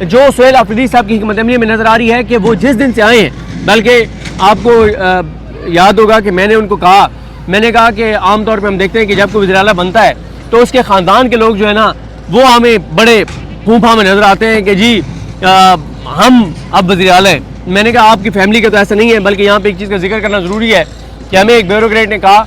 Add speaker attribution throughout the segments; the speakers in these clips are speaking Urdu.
Speaker 1: جو سہیل آفریدی صاحب کی حکمت عملی میں نظر آ رہی ہے کہ وہ جس دن سے آئے ہیں، بلکہ آپ کو یاد ہوگا کہ میں نے ان کو کہا، میں نے کہا کہ عام طور پہ ہم دیکھتے ہیں کہ جب کوئی وزیر اعلیٰ بنتا ہے تو اس کے خاندان کے لوگ جو ہے نا وہ ہمیں بڑے پھونپھا میں نظر آتے ہیں کہ جی ہم اب وزیر اعلیٰ ہیں. میں نے کہا آپ کی فیملی کا تو ایسا نہیں ہے، بلکہ یہاں پہ ایک چیز کا ذکر کرنا ضروری ہے کہ ہمیں ایک بیوروکریٹ نے کہا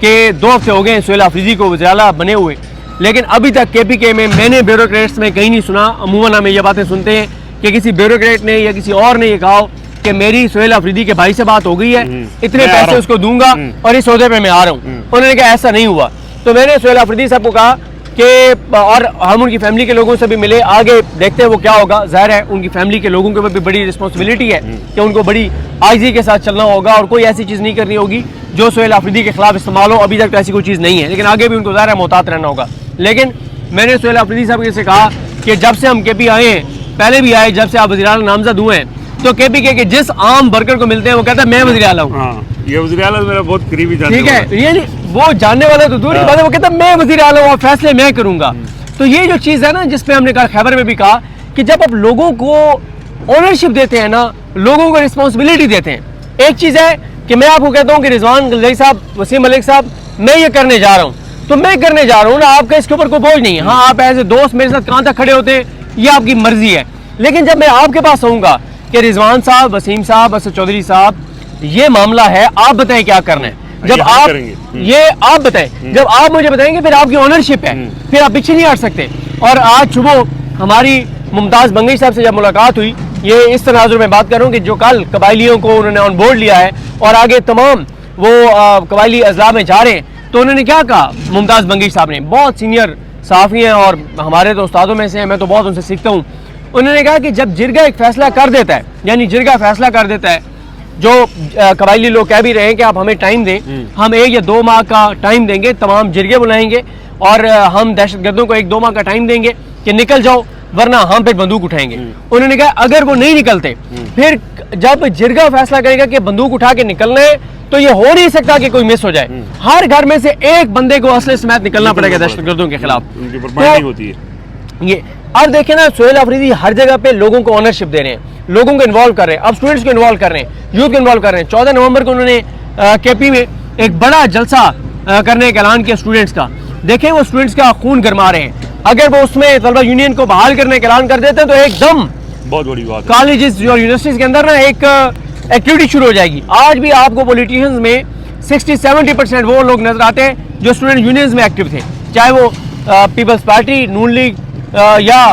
Speaker 1: کہ 2 ہفتے ہو گئے ہیں سہیل آفریدی کو وزیر اعلیٰ بنے ہوئے، لیکن ابھی تک کے پی کے میں نے بیوروکریٹس میں کہیں نہیں سنا. عموماً ہمیں یہ باتیں سنتے ہیں کہ کسی بیوروکریٹ نے یا کسی اور نے یہ کہا کہ میری سہیل آفریدی کے بھائی سے بات ہو گئی ہے، اتنے پیسے اس کو دوں گا اور اس عہدے پہ میں آ رہا ہوں. انہوں نے کہا ایسا نہیں ہوا. تو میں نے سہیل آفریدی صاحب کو کہا کہ اور ہم ان کی فیملی کے لوگوں سے بھی ملے، آگے دیکھتے ہیں وہ کیا ہوگا. ظاہر ہے ان کی فیملی کے لوگوں کے اوپر بھی بڑی رسپانسبلٹی ہے کہ ان کو بڑی عاجزی کے ساتھ چلنا ہوگا اور کوئی ایسی چیز نہیں کرنی ہوگی جو سہیل آفریدی کے خلاف استعمال ہو. ابھی تک تو ایسی کوئی چیز نہیں ہے، لیکن آگے بھی ان کو ظاہر ہے محتاط رہنا ہوگا. لیکن میں نے سہیل آفریدی صاحب سے کہا کہ جب سے ہم کے پی آئے ہیں، پہلے بھی آئے جب سے آپ وزیر اعلیٰ نامزد ہوئے ہیں، تو کے پی کے جس عام ورکر کو ملتے ہیں وہ کہتا ہے میں وزیر اعلیٰ ہوں.
Speaker 2: یہ وزیر اعلیٰ میرا بہت قریبی جاننے
Speaker 1: ٹھیک ہے، یعنی وہ جاننے والا تو دور کی بات ہے، وہ کہتا ہے میں وزیر اعلیٰ ہوں اور فیصلے میں کروں گا. تو یہ جو چیز ہے نا جس پہ ہم نے کہا خیبر میں بھی کہا کہ جب آپ لوگوں کو اونرشپ دیتے ہیں نا، لوگوں کو رسپانسبلٹی دیتے ہیں. ایک چیز ہے کہ میں آپ کو کہتا ہوں کہ رضوان غلزائی صاحب، وسیم ملک صاحب، میں یہ کرنے جا رہا ہوں تو میں کرنے جا رہا ہوں نا، آپ کا اس کے اوپر کوئی بوجھ نہیں ہے. ہاں آپ ایز اے دوست میرے ساتھ کہاں تک کھڑے ہوتے ہیں یہ آپ کی مرضی ہے، لیکن جب میں آپ کے پاس آؤں گا کہ رضوان صاحب، وسیم صاحب، اسد چودھری صاحب، یہ معاملہ ہے، آپ بتائیں کیا کرنا ہے. جب آپ یہ آپ بتائیں، جب آپ مجھے بتائیں گے پھر آپ کی اونرشپ ہے، پھر آپ پیچھے نہیں ہٹ سکتے. اور آج صبح ہماری ممتاز بنگئی صاحب سے جب ملاقات ہوئی، یہ اس تناظر میں بات کروں کہ جو کل قبائلیوں کو انہوں نے آن بورڈ لیا ہے اور آگے تمام وہ قبائلی اضلاع میں جا رہے ہیں، تو انہوں نے کیا کہا ممتاز بنگئی صاحب نے، بہت سینئر صحافی ہیں اور ہمارے تو استادوں میں سے ہیں، میں تو بہت ان سے سیکھتا ہوں. انہوں نے کہا کہ جب جرگہ ایک فیصلہ کر دیتا ہے، یعنی جرگہ فیصلہ کر دیتا ہے، جو قبائلی لوگ کہہ بھی رہے ہیں کہ آپ ہمیں ٹائم دیں، ہم 1 یا 2 ماہ کا ٹائم دیں گے، تمام جرگے بلائیں گے اور ہم دہشت گردوں کو 1-2 ماہ کا ٹائم دیں گے کہ نکل جاؤ ورنہ ہم پھر بندوق اٹھائیں گے. انہوں نے کہا اگر وہ نہیں نکلتے، پھر جب جرگہ فیصلہ کرے گا کہ بندوق اٹھا کے نکلنا ہے تو یہ ہو نہیں سکتا کہ کوئی مس ہو جائے. ہر گھر میں سے ایک بندے کو اسلحے سمیت نکلنا پڑے گا دہشت گردوں کے خلاف. یہ اور دیکھیں نا سہیل آفریدی ہر جگہ پہ لوگوں کو اونرشپ دے رہے ہیں، لوگوں کو انوالو کر رہے ہیں، اب اسٹوڈنٹس کو انوالو کر رہے ہیں، یوتھ کو انوالو کر رہے ہیں. 14 نومبر کو انہوں نے کے پی میں ایک بڑا جلسہ کرنے کا اعلان کیا اسٹوڈنٹس کا. دیکھیں وہ اسٹوڈنٹس کا خون گرما رہے ہیں. اگر وہ اس میں طلبہ یونین کو بحال کرنے کا اعلان کر دیتے ہیں تو ایک دم
Speaker 2: بہت بڑی بات ہے،
Speaker 1: کالجز اور یونیورسٹیز کے اندر نا ایک ایکٹیویٹی شروع ہو جائے گی. آج بھی آپ کو پولیٹیشنز میں 60-70% وہ لوگ نظر آتے ہیں جو اسٹوڈنٹ یونینز میں ایکٹیو تھے، چاہے وہ پیپلز پارٹی، نون لیگ یا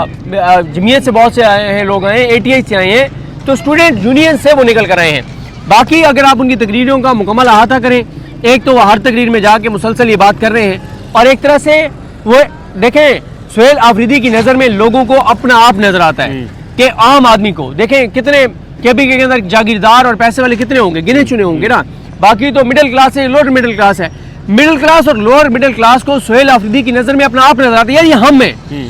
Speaker 1: جمعیت سے بہت سے آئے ہیں لوگ، آئے ہیں ATI سے آئے ہیں، تو اسٹوڈنٹ یونین سے وہ نکل کر آئے ہیں. باقی اگر آپ ان کی تقریروں کا مکمل احاطہ کریں، ایک تو وہ ہر تقریر میں جا کے مسلسل یہ بات کر رہے ہیں، اور ایک طرح سے وہ دیکھیں سہیل آفریدی کی نظر میں لوگوں کو اپنا آپ نظر آتا ہے کہ عام آدمی کو دیکھیں کتنے کے پی کے اندر جاگیردار اور پیسے والے کتنے ہوں گے، گنے چنے ہوں گے نا. باقی تو مڈل کلاس ہے، لوور مڈل کلاس ہے. مڈل کلاس اور لوور مڈل کلاس کو سہیل آفریدی کی نظر میں اپنا آپ نظر آتا ہے، یار یہ ہم ہیں.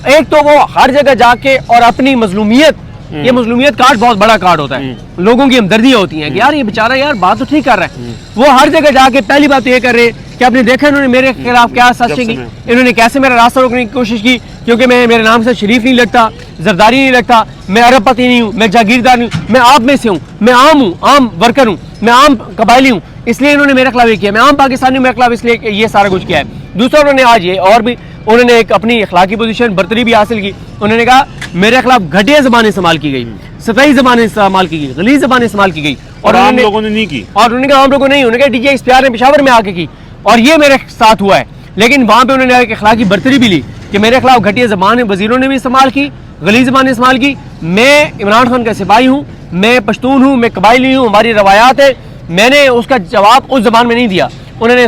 Speaker 1: ایک تو وہ ہر جگہ جا کے اور اپنی مظلومیت، یہ مظلومیت کارڈ بہت بڑا کارڈ ہوتا ہے، لوگوں کی ہمدردیاں ہوتی ہیں کہ یار یہ بیچارہ یار بات تو ٹھیک کر رہا ہے. وہ ہر جگہ جا کے پہلی بات یہ کر رہے کہ آپ نے دیکھا انہوں نے میرے خلاف کیا سازشیں کی، انہوں نے کیسے میرا راستہ روکنے کی کوشش کی، کیونکہ میں میرے نام سے شریف نہیں لگتا، زرداری نہیں لگتا، میں ارب پتی نہیں ہوں، میں جاگیردار نہیں ہوں، میں آپ میں سے ہوں، میں عام ہوں، عام ورکر ہوں، میں عام قبائلی ہوں، اس لیے انہوں نے میرے خلاف یہ کیا، میں عام پاکستانی ہوں، میرے خلاف اس لیے یہ سارا کچھ کیا ہے. دوسرا انہوں نے آج یہ اور بھی انہوں نے ایک اپنی اخلاقی پوزیشن برتری بھی حاصل کی. انہوں نے کہا میرے خلاف گھٹیا زبانیں استعمال کی گئی، سطحی زبانیں استعمال کی گئی، غلیظ زبانیں استعمال کی گئی، اور
Speaker 2: عام لوگوں نے نہیں کی،
Speaker 1: اور انہوں نے کہا عام لوگوں نے نہیں. انہوں نے کہا DG اختیار نے پشاور میں آ کے کی اور یہ میرے ساتھ ہوا ہے. لیکن وہاں پہ انہوں نے ایک اخلاقی برتری بھی لی کہ میرے خلاف گھٹیا زبانیں وزیروں نے بھی استعمال کی، غلیظ زبانیں استعمال کی. میں عمران خان کا سپاہی ہوں، میں پشتون ہوں، میں قبائلی ہوں، ہماری روایات ہے. میں نے اس کا جواب اس زبان میں نہیں دیا. انہوں نے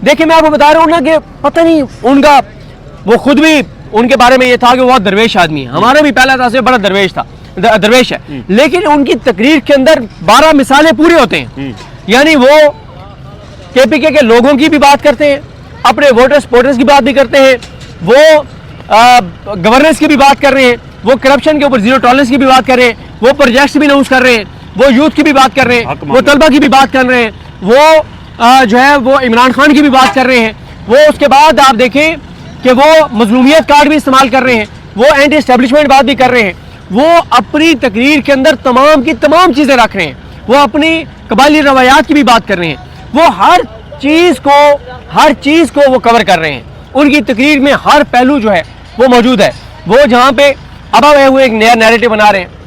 Speaker 1: دیکھیں میں آپ کو بتا رہا ہوں نا کہ پتہ نہیں ان کا، وہ خود بھی ان کے بارے میں یہ تھا کہ وہ بہت درویش آدمی ہے. ہمارا بھی پہلا تھا بڑا درویش ہے، لیکن ان کی تقریر کے اندر 12 مثالیں پورے ہوتے ہیں. یعنی وہ کے پی کے لوگوں کی بھی بات کرتے ہیں، اپنے ووٹرز کی بات بھی کرتے ہیں، وہ گورننس کی بھی بات کر رہے ہیں، وہ کرپشن کے اوپر زیرو ٹالرنس کی بھی بات کر رہے ہیں، وہ پروجیکٹس بھی اناؤنس کر رہے ہیں، وہ یوتھ کی بھی بات کر رہے ہیں، وہ طلبہ کی بھی بات کر رہے ہیں، وہ جو ہے وہ عمران خان کی بھی بات کر رہے ہیں. وہ اس کے بعد آپ دیکھیں کہ وہ مظلومیت کارڈ بھی استعمال کر رہے ہیں، وہ اینٹی اسٹیبلشمنٹ بات بھی کر رہے ہیں. وہ اپنی تقریر کے اندر تمام کی تمام چیزیں رکھ رہے ہیں. وہ اپنی قبائلی روایات کی بھی بات کر رہے ہیں. وہ ہر چیز کو وہ کور کر رہے ہیں. ان کی تقریر میں ہر پہلو جو ہے وہ موجود ہے. وہ جہاں پہ اب وہ ایک نیا نیریٹو بنا رہے ہیں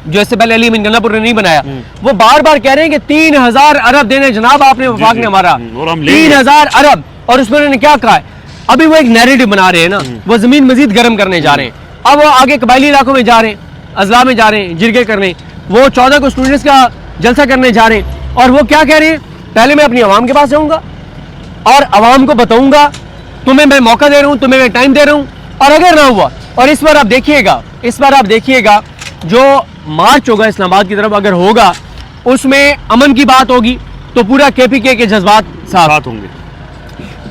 Speaker 1: جو اس سے پہلے علی امین گنہ پور نے نہیں بنایا. وہ بار بار کہہ رہے ہیں کہ 3000 ارب دینے جناب آپ نے وفاق نے ہمارا 3000 ارب, اور اس میں انہوں نے کیا کہا ہے. ابھی وہ ایک نیریٹو بنا رہے ہیں نا, وہ زمین مزید گرم کرنے جا رہے ہیں. اب وہ آگے قبائلی علاقوں میں جا رہے ہیں, اضلاع میں جا رہے ہیں, جرگے کرنے. وہ 14 کو اسٹوڈنٹس کا جلسہ کرنے جا رہے ہیں, اور وہ کیا کہہ رہے ہیں, پہلے میں اپنی عوام کے پاس جاؤں گا اور عوام کو بتاؤں گا تمہیں میں موقع دے رہا ہوں, تمہیں میں ٹائم دے رہا ہوں, اور اگر نہ ہوا. اور اس بار آپ دیکھیے گا جو مارچ ہوگا اسلام آباد کی طرف اگر ہوگا, اس میں امن کی بات ہوگی تو پورا کے پی کے جذبات ساتھ ہوں گے.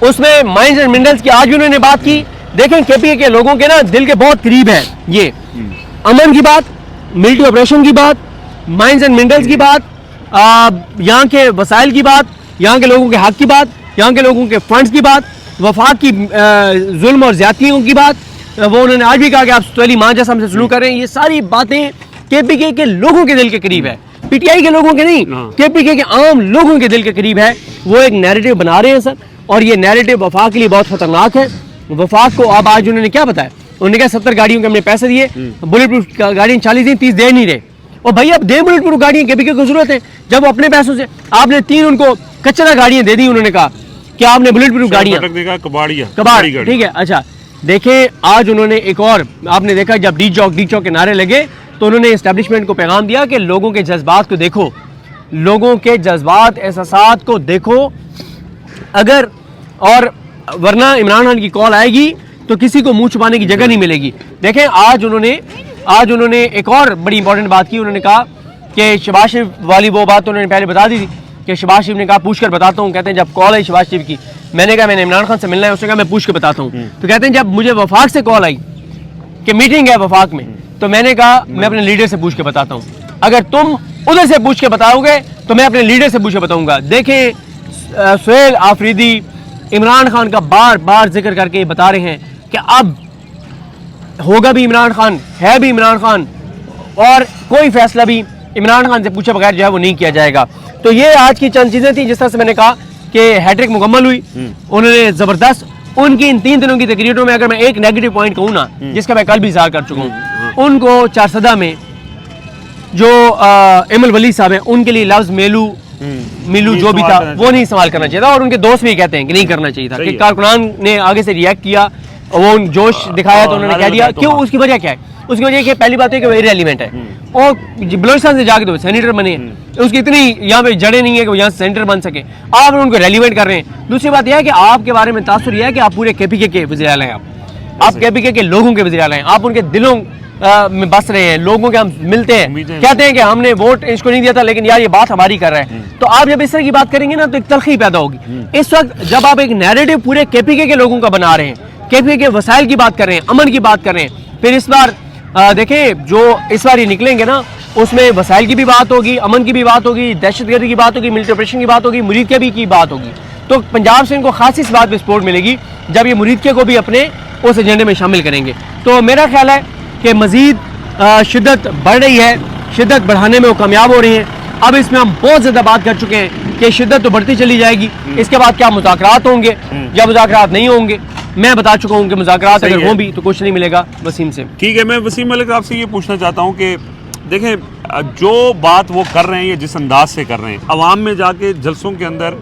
Speaker 1: اس میں مائنز اینڈ منرلز کی آج بھی انہوں نے بات کی. دیکھیں کے پی کے لوگوں کے نا دل کے بہت قریب ہے یہ امن کی بات, ملٹری آپریشن کی بات, مائنز اینڈ منرلز کی بات, یہاں کے وسائل کی بات, یہاں کے لوگوں کے حق کی بات, یہاں کے لوگوں کے فنڈز کی بات, وفاق کی ظلم اور زیادتیوں کی بات. وہ انہوں نے آج بھی کہا کہ آپ سویلی ماں جیسا ہم سے سلوک کر رہے ہیں. یہ ساری باتیں کے پی کے لوگوں کے دل کے قریب ہے, پی ٹی آئی کے لوگوں کے نہیں, کے پی کے عام لوگوں کے دل کے قریب ہے. وہ ایک نیریٹو بنا رہے ہیں سر, اور یہ نیریٹو وفاق کے لیے بہت خطرناک ہے. وفاق کو اب آج انہوں نے کیا بتایا, انہوں نے کہا 70 گاڑیوں کے ہم نے پیسے دیے, بلٹ پروف گاڑیاں 40 دیں, 30 دے نہیں رہے. اور بھائی اب دے بلٹ پروف گاڑیاں کے پی کے کو ضرورت ہے جب وہ اپنے پیسوں سے. آپ نے 3 ان کو کچرا گاڑیاں دے دی, انہوں نے کہا کہ آپ نے بلٹ پروف گاڑیاں کباڑ, ٹھیک ہے. اچھا دیکھیں آج انہوں نے ایک اور, آپ نے دیکھا جب ڈی چوک کے نعرے لگے تو انہوں نے اسٹیبلشمنٹ کو پیغام دیا کہ لوگوں کے جذبات کو دیکھو, لوگوں کے جذبات احساسات کو دیکھو, اگر اور ورنہ عمران خان کی کال آئے گی تو کسی کو منہ چھپانے کی جگہ نہیں ملے گی. دیکھیں آج انہوں نے ایک اور بڑی امپورٹنٹ بات کی. انہوں نے کہا کہ شہباز شریف والی وہ بات انہوں نے پہلے بتا دی تھی کہ شہباز شریف نے کہا پوچھ کر بتاتا ہوں. کہتے ہیں جب کال آئی شہباز شریف کی, میں نے کہا میں نے عمران خان سے ملنا ہے, اس نے کہا میں پوچھ کے بتاتا ہوں. تو کہتے ہیں جب مجھے وفاق سے کال آئی کہ میٹنگ ہے وفاق میں, تو میں نے کہا میں اپنے لیڈر سے پوچھ کے بتاتا ہوں. اگر تم ادھر سے پوچھ کے بتاؤ گے تو میں اپنے لیڈر سے پوچھ کے بتاؤں گا. دیکھیں سہیل آفریدی عمران خان کا بار بار ذکر کر کے بتا رہے ہیں کہ اب ہوگا بھی عمران خان, ہے بھی عمران خان, اور کوئی فیصلہ بھی عمران خان سے پوچھے بغیر جو ہے وہ نہیں کیا جائے گا. تو یہ آج کی چند چیزیں تھیں. جس طرح سے میں نے کہا کہ ہیٹرک مکمل ہوئی, انہوں نے زبردست ان کی ان 3 دنوں کی تقریروں میں اگر میں ایک نیگیٹو پوائنٹ کہوں نا, جس کا میں کل بھی اظہار کر چکا ہوں, ان کو چارسدہ میں جو ایم الولی صاحب ہیں ان کے لیے لفظ میلو جو بھی تھا وہ نہیں استعمال کرنا چاہیے تھا, اور ان کے دوست بھی کہتے ہیں کہ نہیں کرنا چاہیے تھا. کہ کارکنان نے آگے سے ریئیکٹ کیا, وہ جوش دکھایا تو انہوں نے کہہ دیا. کیوں, اس کی وجہ کیا ہے؟ اس کی وجہ کہ پہلی بات ہے کہ وہ ریلیونٹ ہے, اور بلوچستان سے جا کے تو سینیٹر بنے ہیں, اس کی اتنی یہاں پہ جڑیں نہیں ہے کہ وہ یہاں سے سینیٹر بن سکے. آپ ان کو ریلیونٹ کر رہے ہیں. دوسری بات یہ ہے کہ آپ کے بارے میں تاثر یہ ہے کہ آپ پورے کے پی کے وزیر اعلیٰ ہیں, آپ کے پی کے لوگوں کے وزیر اعلیٰ ہیں, آپ ان کے دلوں میں بس رہے ہیں, لوگوں کے ہم ملتے ہیں, کہتے ہیں کہ ہم نے ووٹ اس کو نہیں دیا تھا لیکن یار یہ بات ہماری کر رہے ہیں. تو آپ جب اس طرح کی بات کریں گے نا تو ایک تلخی پیدا ہوگی. اس وقت جب آپ ایک نیریٹو پورے کے پی کے لوگوں کا بنا رہے ہیں, کے پی کے وسائل کی بات کر رہے ہیں, امن کی بات کر رہے ہیں, پھر اس بار دیکھیں جو اس بار یہ نکلیں گے نا اس میں وسائل کی بھی بات ہوگی, امن کی بھی بات ہوگی, دہشت گردی کی بات ہوگی, ملٹری آپریشن کی بات ہوگی, مرید کے کی بات ہوگی. تو پنجاب سے ان کو خاصی اس بات پہ سپورٹ ملے گی جب یہ مرید کو بھی اپنے اس ایجنڈے میں شامل کریں گے. تو میرا خیال ہے کہ مزید شدت بڑھ رہی ہے, شدت بڑھانے میں وہ کامیاب ہو رہی ہیں. اب اس میں ہم بہت زیادہ بات کر چکے ہیں کہ شدت تو بڑھتی چلی جائے گی. اس کے بعد کیا مذاکرات ہوں گے یا مذاکرات نہیں ہوں گے, میں بتا چکا ہوں کہ مذاکرات اگر ہوں بھی تو کچھ نہیں ملے گا. وسیم سے
Speaker 2: ٹھیک ہے, میں وسیم ملک آپ سے یہ پوچھنا چاہتا ہوں کہ دیکھیں جو بات وہ کر رہے ہیں یا جس انداز سے کر رہے ہیں, عوام میں جا کے جلسوں کے اندر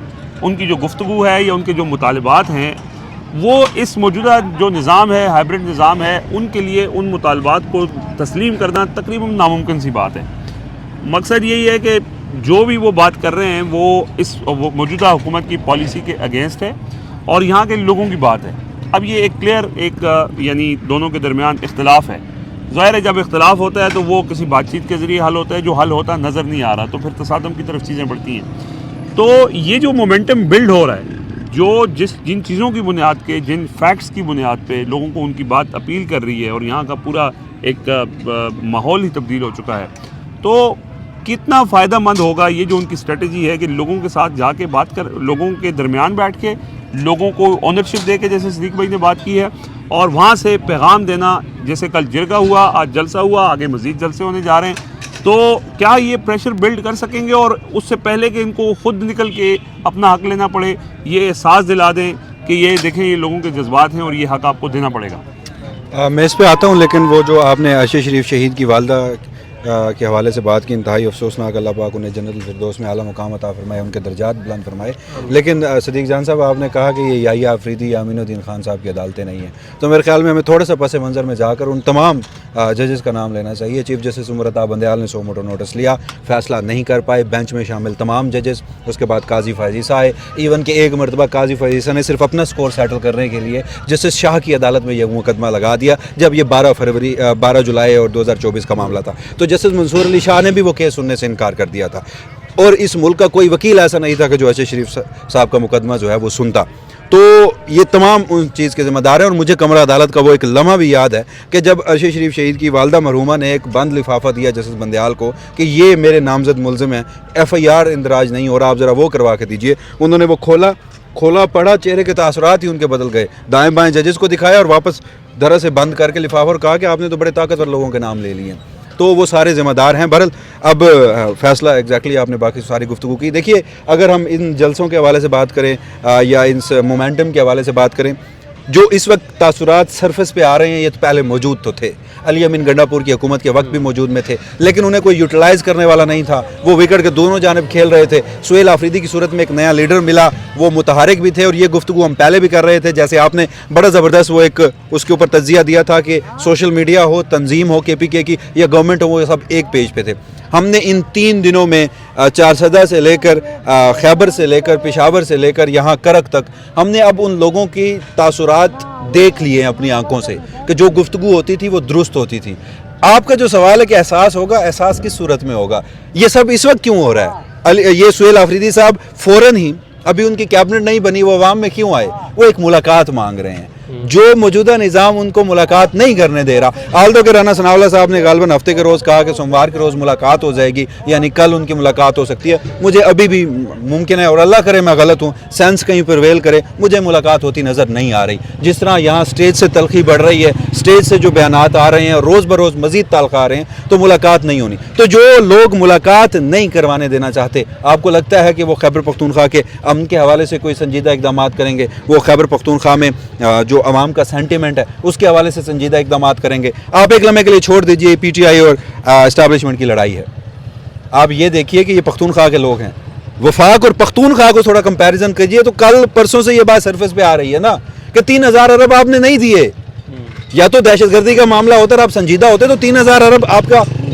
Speaker 2: ان کی جو گفتگو ہے یا ان کے جو مطالبات ہیں وہ اس موجودہ جو نظام ہے, ہائبرڈ نظام ہے, ان کے لیے ان مطالبات کو تسلیم کرنا تقریباً ناممکن سی بات ہے. مقصد یہی ہے کہ جو بھی وہ بات کر رہے ہیں وہ اس موجودہ حکومت کی پالیسی کے اگینسٹ ہے اور یہاں کے لوگوں کی بات ہے. اب یہ ایک کلیئر ایک یعنی دونوں کے درمیان اختلاف ہے. ظاہر ہے جب اختلاف ہوتا ہے تو وہ کسی بات چیت کے ذریعے حل ہوتا ہے, جو حل ہوتا نظر نہیں آ رہا تو پھر تصادم کی طرف چیزیں بڑھتی ہیں. تو یہ جو مومنٹم بلڈ ہو رہا ہے, جو جن چیزوں کی بنیاد کے, جن فیکٹس کی بنیاد پہ لوگوں کو ان کی بات اپیل کر رہی ہے اور یہاں کا پورا ایک ماحول ہی تبدیل ہو چکا ہے, تو کتنا فائدہ مند ہوگا یہ جو ان کی اسٹریٹجی ہے کہ لوگوں کے ساتھ جا کے بات کر, لوگوں کے درمیان بیٹھ کے لوگوں کو اونرشپ دے کے جیسے صدیق بھائی نے بات کی ہے, اور وہاں سے پیغام دینا, جیسے کل جرگہ ہوا, آج جلسہ ہوا, آگے مزید جلسے ہونے جا رہے ہیں, تو کیا یہ پریشر بلڈ کر سکیں گے اور اس سے پہلے کہ ان کو خود نکل کے اپنا حق لینا پڑے, یہ احساس دلا دیں کہ یہ دیکھیں یہ لوگوں کے جذبات ہیں اور یہ حق آپ کو دینا پڑے گا؟
Speaker 3: میں اس پہ آتا ہوں, لیکن وہ جو آپ نے عرشی شریف شہید کی والدہ کے حوالے سے بات کی, انتہائی افسوسناک, اللہ پاک انہیں جنت الفردوس میں اعلیٰ مقام عطا فرمائے, ان کے درجات بلند فرمائے. لیکن صدیق جان صاحب, آپ نے کہا کہ یہ یحییٰ آفریدی یا امین الدین خان صاحب کی عدالتیں نہیں ہیں, تو میرے خیال میں ہمیں تھوڑا سا پس منظر میں جا کر ان تمام ججز کا نام لینا چاہیے. چیف جسٹس عمر عطا بندیال نے 100 موٹو نوٹس لیا, فیصلہ نہیں کر پائے, بینچ میں شامل تمام ججز, اس کے بعد قاضی فائزیسا آئے, ایون کہ ایک مرتبہ قاضی فائزیسا نے صرف اپنا سکور سیٹل کرنے کے لیے جسٹس شاہ کی عدالت میں یہ مقدمہ لگا دیا, جب یہ 12 جولائی اور 2024 کا معاملہ تھا. تو جسٹس منصور علی شاہ نے بھی وہ کیس سننے سے انکار کر دیا تھا, اور اس ملک کا کوئی وکیل ایسا نہیں تھا کہ جو عرشی شریف صاحب کا مقدمہ جو ہے وہ سنتا. تو یہ تمام ان چیز کے ذمہ دار ہیں. اور مجھے کمرہ عدالت کا وہ ایک لمحہ بھی یاد ہے کہ جب عرشی شریف شہید کی والدہ مرحومہ نے ایک بند لفافہ دیا جسٹس بندیال کو کہ یہ میرے نامزد ملزم ہیں, FIR اندراج نہیں ہو رہا, آپ ذرا وہ کروا کے دیجئے. انہوں نے وہ کھولا پڑھا, چہرے کے تاثرات ہی ان کے بدل گئے, دائیں بائیں ججز کو دکھایا اور واپس درہ سے بند کر کے لفافہ, اور کہا کہ آپ نے تو بڑے طاقتور لوگوں کے نام لے لیے. تو وہ سارے ذمہ دار ہیں. بہرحال اب فیصلہ ایگزیکٹلی آپ نے باقی ساری گفتگو کی. دیکھیے, اگر ہم ان جلسوں کے حوالے سے بات کریں یا ان مومنٹم کے حوالے سے بات کریں, جو اس وقت تاثرات سرفس پہ آ رہے ہیں یہ تو پہلے موجود تو تھے. علی امین گنڈاپور کی حکومت کے وقت بھی موجود میں تھے, لیکن انہیں کوئی یوٹیلائز کرنے والا نہیں تھا. وہ وکٹ کے دونوں جانب کھیل رہے تھے. سہیل آفریدی کی صورت میں ایک نیا لیڈر ملا, وہ متحرک بھی تھے, اور یہ گفتگو ہم پہلے بھی کر رہے تھے. جیسے آپ نے بڑا زبردست وہ ایک اس کے اوپر تجزیہ دیا تھا کہ سوشل میڈیا ہو, تنظیم ہو KPK کی, یا گورنمنٹ ہو, وہ سب ایک پیج پہ تھے. ہم نے ان 3 دنوں میں 4 سے لے کر خیبر سے لے کر پشاور سے لے کر یہاں کرک تک, ہم نے اب ان لوگوں کی تاثرات دیکھ لیے ہیں اپنی آنکھوں سے کہ جو گفتگو ہوتی تھی وہ درست ہوتی تھی. آپ کا جو سوال ہے کہ احساس ہوگا, احساس کس صورت میں ہوگا, یہ سب اس وقت کیوں ہو رہا ہے؟ یہ سہیل آفریدی صاحب فوراً ہی, ابھی ان کی کیبنٹ نہیں بنی, وہ عوام میں کیوں آئے؟ وہ ایک ملاقات مانگ رہے ہیں. جو موجودہ نظام ان کو ملاقات نہیں کرنے دے رہا. آلدو کے رانا ثناء اللہ صاحب نے غالباً ہفتے کے روز کہا کہ سوموار کے روز ملاقات ہو جائے گی, یعنی کل ان کی ملاقات ہو سکتی ہے. مجھے ابھی بھی ممکن ہے, اور اللہ کرے میں غلط ہوں, سینس کہیں پرویل کرے, مجھے ملاقات ہوتی نظر نہیں آ رہی. جس طرح یہاں سٹیج سے تلخی بڑھ رہی ہے, سٹیج سے جو بیانات آ رہے ہیں اور روز بروز مزید تلخ آ رہے ہیں, تو ملاقات نہیں ہونی. تو جو لوگ ملاقات نہیں کروانے دینا چاہتے, آپ کو لگتا ہے کہ وہ خیبر پختونخوا کے امن کے حوالے سے کوئی سنجیدہ اقدامات کریں گے؟ وہ خیبر پختونخوا میں جو عوام کا سینٹیمنٹ ہے اس کے حوالے سے سنجیدہ اقدامات کریں گے؟ آپ ایک لمحے کے لیے چھوڑ دیجئے PTI اور اسٹیبلشمنٹ کی لڑائی ہے. آپ یہ دیکھیے کہ یہ پختونخوا کے لوگ ہیں. وفاق اور پختونخوا کو تھوڑا کمپیریزن کیجئے, تو کل پرسوں سے یہ بات سرفس پہ آ رہی ہے نا کہ 3000 ارب آپ نے نہیں دیے. یا تو دہشت گردی کا معاملہ ہوتا اور آپ سنجیدہ ہوتے تو 3000 ارب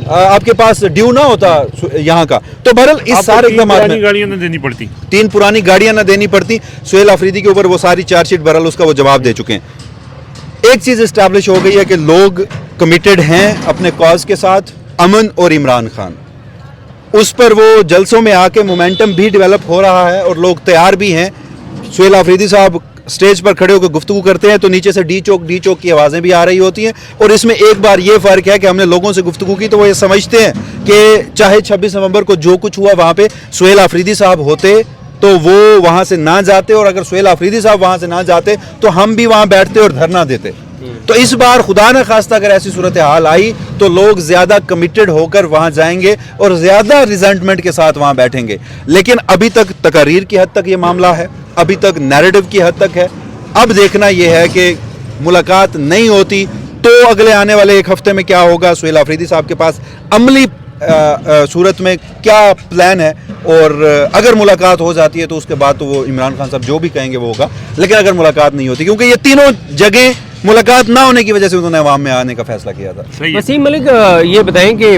Speaker 3: آپ کے پاس ڈیو نہ ہوتا یہاں کا. تو بہرحال اس سارے اقدامات میں
Speaker 2: 3 گاڑیاں نہ دینی پڑتی,
Speaker 3: 3 پرانی گاڑیاں نہ دینی پڑتی. سہیل آفریدی کے اوپر وہ ساری چارج شیٹ بہرحال اس کا وہ جواب دے چکے ہیں. ایک چیز اسٹیبلش ہو گئی ہے کہ لوگ کمیٹڈ ہیں اپنے کاز کے ساتھ. امن اور عمران خان, اس پر وہ جلسوں میں آ کے مومنٹم بھی ڈیولپ ہو رہا ہے اور لوگ تیار بھی ہیں. سہیل آفریدی صاحب سٹیج پر کھڑے ہو کے گفتگو کرتے ہیں تو نیچے سے ڈی چوک کی آوازیں بھی آ رہی ہوتی ہیں. اور اس میں ایک بار یہ فرق ہے کہ ہم نے لوگوں سے گفتگو کی تو وہ یہ سمجھتے ہیں کہ چاہے 26 نومبر کو جو کچھ ہوا وہاں پہ سہیل آفریدی صاحب ہوتے تو وہ وہاں سے نہ جاتے, اور اگر سہیل آفریدی صاحب وہاں سے نہ جاتے تو ہم بھی وہاں بیٹھتے اور دھرنا دیتے. تو اس بار خدا نہ خواستہ اگر ایسی صورتحال آئی تو لوگ زیادہ کمیٹڈ ہو کر وہاں جائیں گے اور زیادہ ریزنٹمنٹ کے ساتھ وہاں بیٹھیں گے. لیکن ابھی تک تقاریر کی حد تک یہ معاملہ ہے, ابھی تک نیریٹو کی حد تک ہے. اب دیکھنا یہ ہے کہ ملاقات نہیں ہوتی تو اگلے آنے والے 1 ہفتے میں کیا ہوگا, سہیل آفریدی صاحب کے پاس عملی صورت میں کیا پلان ہے, اور اگر ملاقات ہو جاتی ہے تو اس کے بعد تو وہ عمران خان صاحب جو بھی کہیں گے وہ ہوگا. لیکن اگر ملاقات نہیں ہوتی, کیونکہ یہ تینوں جگہیں ملاقات نہ ہونے کی وجہ سے انہوں نے عوام میں آنے کا فیصلہ کیا تھا.
Speaker 1: وسیم ملک, یہ بتائیں کہ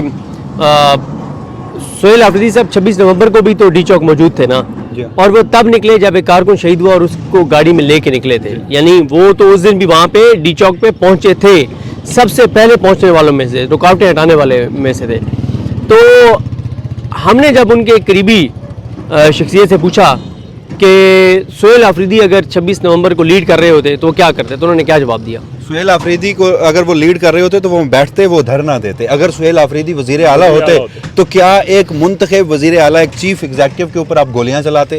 Speaker 1: سہیل آفریدی صاحب 26 نومبر کو بھی تو ڈی چوک موجود تھے نا, اور وہ تب نکلے جب ایک کارکن شہید ہوا اور اس کو گاڑی میں لے کے نکلے تھے. یعنی وہ تو اس دن بھی وہاں پہ ڈی چوک پہ پہنچے تھے, سب سے پہلے پہنچنے والوں میں سے, رکاوٹیں ہٹانے والے میں سے تھے. تو ہم نے جب ان کے قریبی شخصیت سے پوچھا کہ سہیل آفریدی اگر 26 نومبر کو لیڈ کر رہے ہوتے تو کیا کرتے, تو انہوں نے کیا جواب دیا؟
Speaker 3: سہیل آفریدی کو اگر وہ لیڈ کر رہے ہوتے تو وہ بیٹھتے, وہ دھرنا دیتے. اگر سہیل آفریدی وزیر اعلیٰ ہوتے تو کیا ایک منتخب وزیر اعلیٰ, ایک چیف ایگزیکٹو کے اوپر آپ گولیاں چلاتے؟